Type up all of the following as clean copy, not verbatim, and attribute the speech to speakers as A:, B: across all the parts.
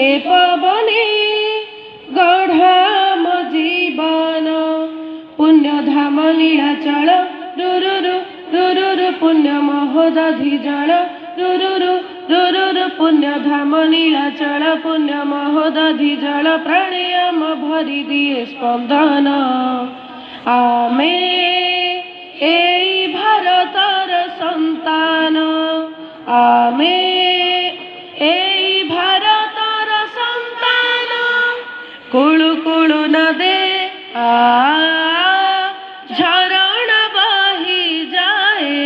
A: ए पवने गढ़ा मो जीवन पुण्यधाम नीलाचल रुरुरु रुरुरु पुण्य महोदधि जल रुरुरु रुरुरु पुण्यधाम नीलाचल पुण्य महोदधि जल प्राणायाम भरी दिए स्पंदन आमे एई भारतर संतान आमे एई भारतर संतान कुळु कुळु नदे झरण बही जाए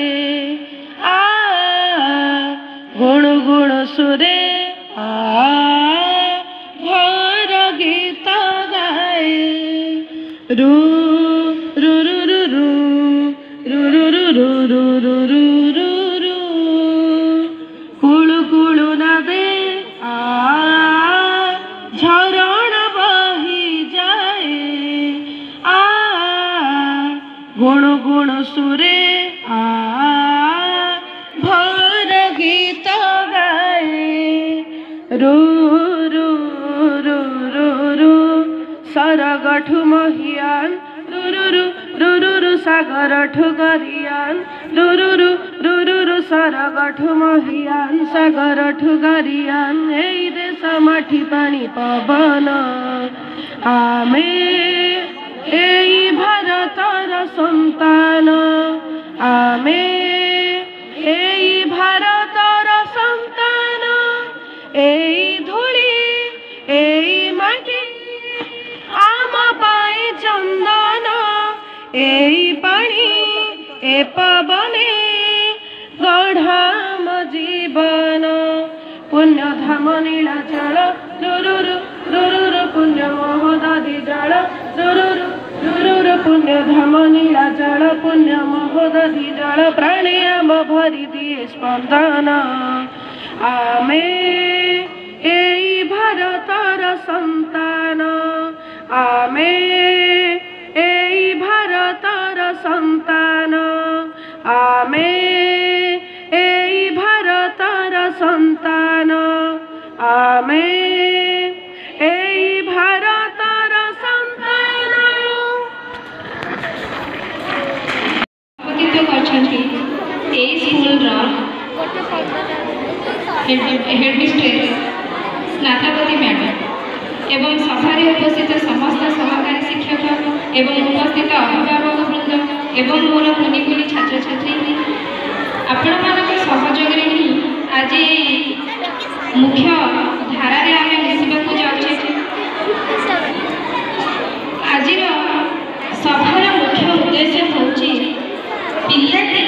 A: गुण गुण सुरे भर गीत गाए रू रू रू रू रू रू रू रू रू रू रू रू कुळु कुळु नदे झरण बही जाए गुण गुण सुरे भर गीत गाए रू रू रू रू रू सरगठु महियान रुरुरु रुरुरु सागर ठुगरियान रुरुरु रुरुरु सरगठु महियान सागर ठुगरियान एई देश माटी पानी पवन आमे एई भारतर संतान आमे एई भारतर संतान एई धूली एई माटी आम पाई चंदन एई पानी ए पवने गढ़ाम जीवन पुण्यधाम नीलाचल रुरुरु रुरुरु पुण्य महोदधि जल रुरुरु रुरुरु पुण्यधाम नीलाचल पुण्य महोदधि जल प्राणायाम भरी दिए स्पंदन आमे एई भारतर संतान आमे एई भारतर संतान आमे एई भारतर संतान आमे एई भारतर संतान
B: हेडमिस्ट्रेस स्नातकवती मैडम एवं सभारे उपस्थित समस्त सहकारी शिक्षक एवं उपस्थित अभिभावक वृंद एवं मोर कुनि कुनि छात्र छात्री आपण मानक सहयोग ही आज मुख्य धारा रे आमे मिसिबाकू जाउछे। आज सभार मुख्य उद्देश्य होची पिलाटी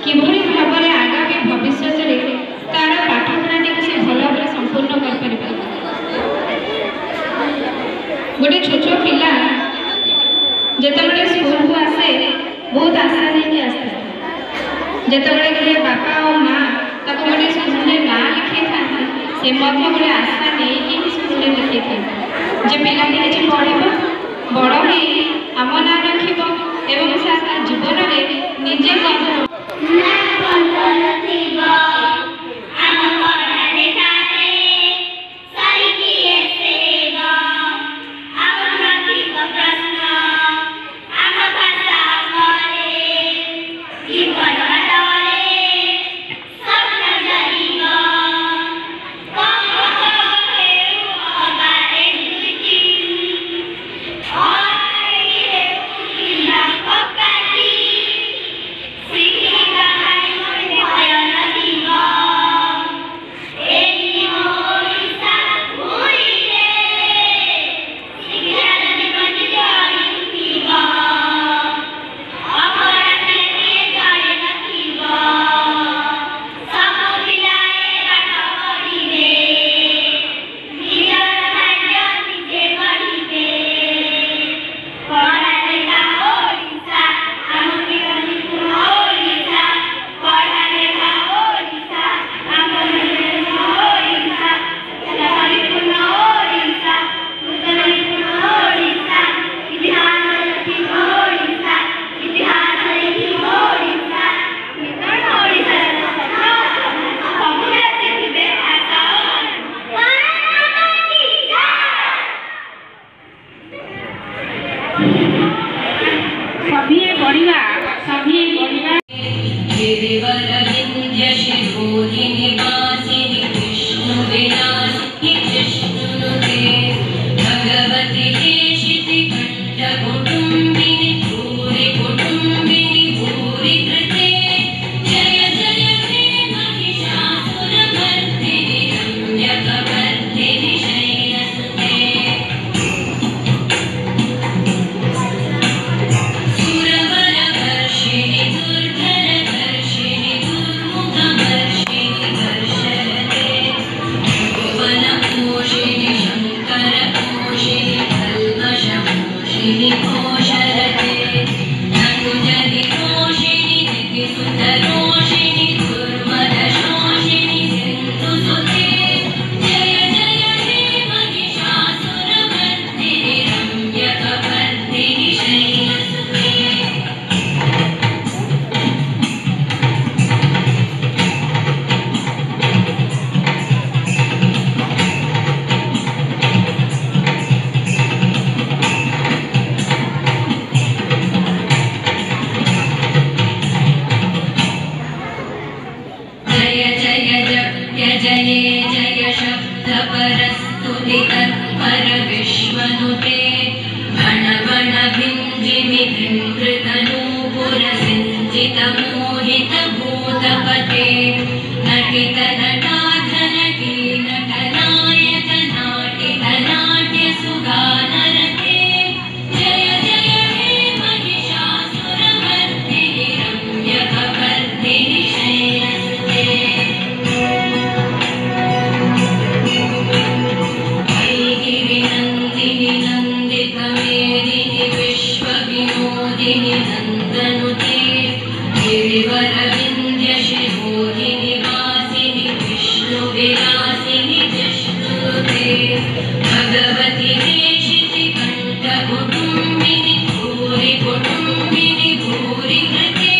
B: किभली भाव में आगामी भविष्य में तार पाठपढ़ाटी को से भल भाव संपूर्ण कर गोटे छोट पिला जिते स्कूल को आसे बहुत आशा लेके आसता जिते गोटे बापा और माँ तक गोटे स्कूल में ना लिखे था से गोटे आशा नहीं स्कूल में लिखे थे जे पिलाटी किसी पढ़ बड़ हो आम ना रख जीवन में निजे
C: पर विश्वनुते भण भण भिञ्जिनि भिन्द्रतनूपुर सिञ्जित मोहित भूतपते नटित नटाथ नटी नटनायक नाटित नाट्य सुगानरते जय जय हे महिषासुरमर्दिनि रम्यकपर्दिनि शैलसुते गिरिनन्दिनि नन्दितमेदिनि विश्वविनोदिनि नन्दनुते गिरिवरविन्द्यशिरोधिनि वासिनि विष्णुविलासिनि जिष्णुते भगवति देशिति कण्ठकुटुम्बिनि भूरि कुटुम्बिनि भूरि कृते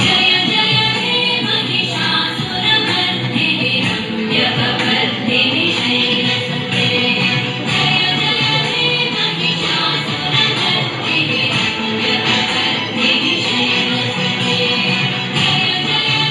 C: जय जय हे महिषासुरमर्दिनि रम्यकपर्दिनि शैलसुते जय जय हे महिषासुरमर्दिनि रम्यकपर्दिनि शैलसुते जय जय हे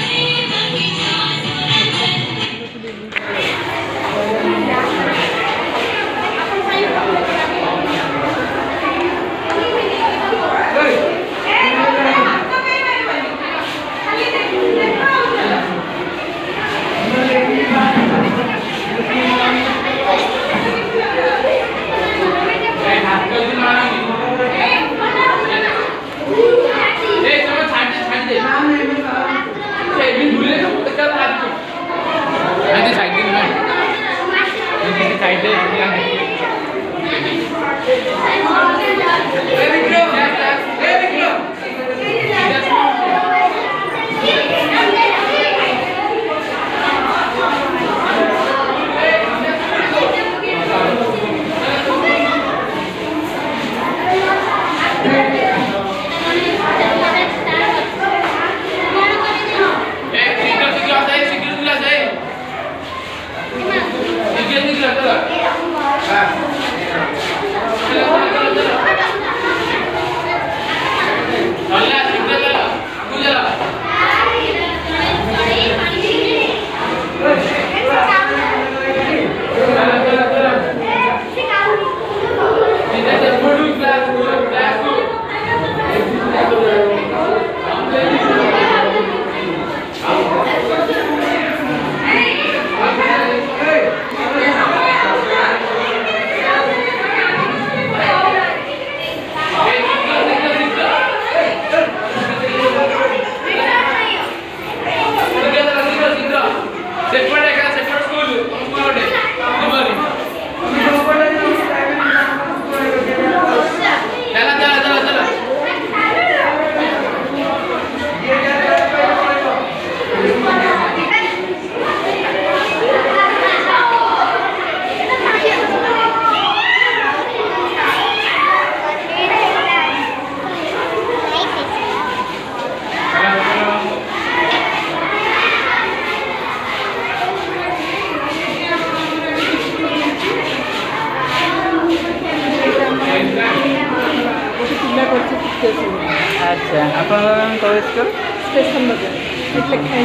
D: अच्छा ଆପଣ କୋଉ ସ୍କୁଲ
A: स्टेशन बजार लिखा है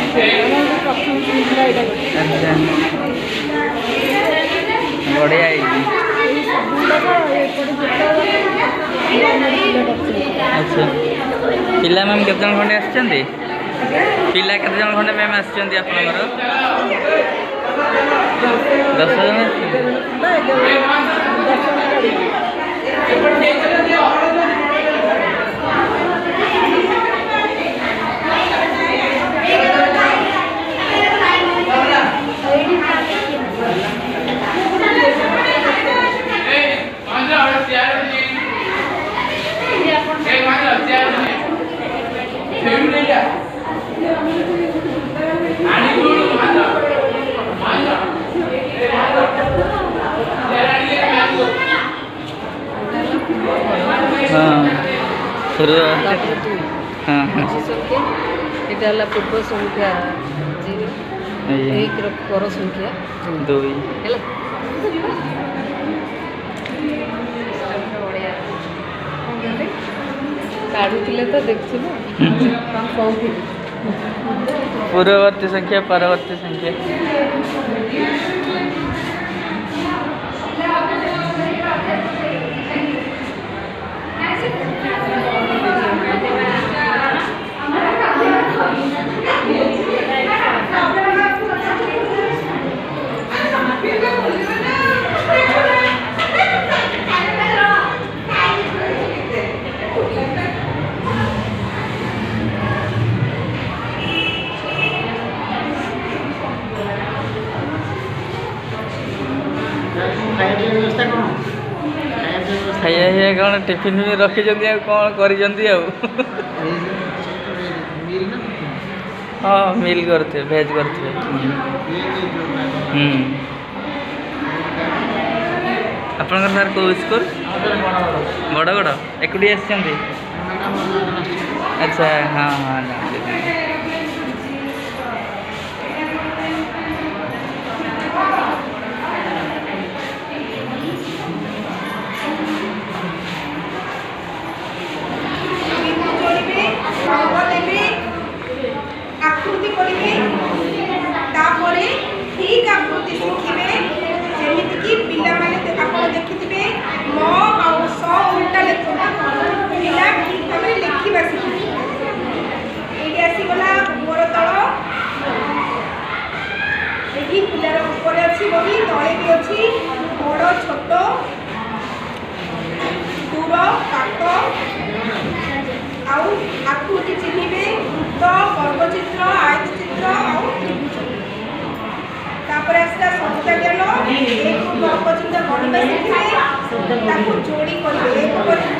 A: प्रथम श्रृंखला एटा
D: अच्छा बढ़िया ହେଇଛି अच्छा ପିଲା ମ୍ୟାମ୍ କେତେ ଜଣ ଖଣ୍ଡେ ଆସିଛନ୍ତି ପିଲା କେତେ ଜଣ ଖଣ୍ଡେ ମ୍ୟାମ୍ ଆସିଛନ୍ତି ଆପଣଙ୍କର 10 ଜଣ पूर्व संख्या एक पर संख्या 2 काढ़ुले तो देखु पूर्ववर्ती संख्या परवर्ती संख्या ଖାଇବା ପିଇବା କ'ଣ ଟିଫିନ୍ ବି ରଖିଛନ୍ତି ଆଉ କ'ଣ କରିଛନ୍ତି ଆଉ ହଁ ମିଲ୍ କରିଥିବେ ଭେଜ୍ କରିଥିବେ ଆପଣଙ୍କର ସାର୍ କେଉଁ ସ୍କୁଲ ବଡ଼ଗଡ଼ ଏକୁଟିଆ ଆସିଛନ୍ତି ଆଚ୍ଛା ହଁ ହଁ ଜାଣିଲି
E: आकृति करेंगे तापरे ठीक आकृति शिखिबे जेमिति कि पिला माने आपण देखिथिबे म आ स उल्टा लेखा पिला ठीक भाबे लिखिबा शिखिबे एडी आसी गला मोर तळ एडी पिलार ऊपर अछि बही तळे भी अछि बड़ छोट दूर पाख आउ आकृति चिन्हिबे वृत्त कर्मचित्र आयतचित्र आउ त्रिभुज तापर आसला संख्या ज्ञान एक वर्ग चिन्ह गणित शिखिबे ताकू जोड़ी करिबे एक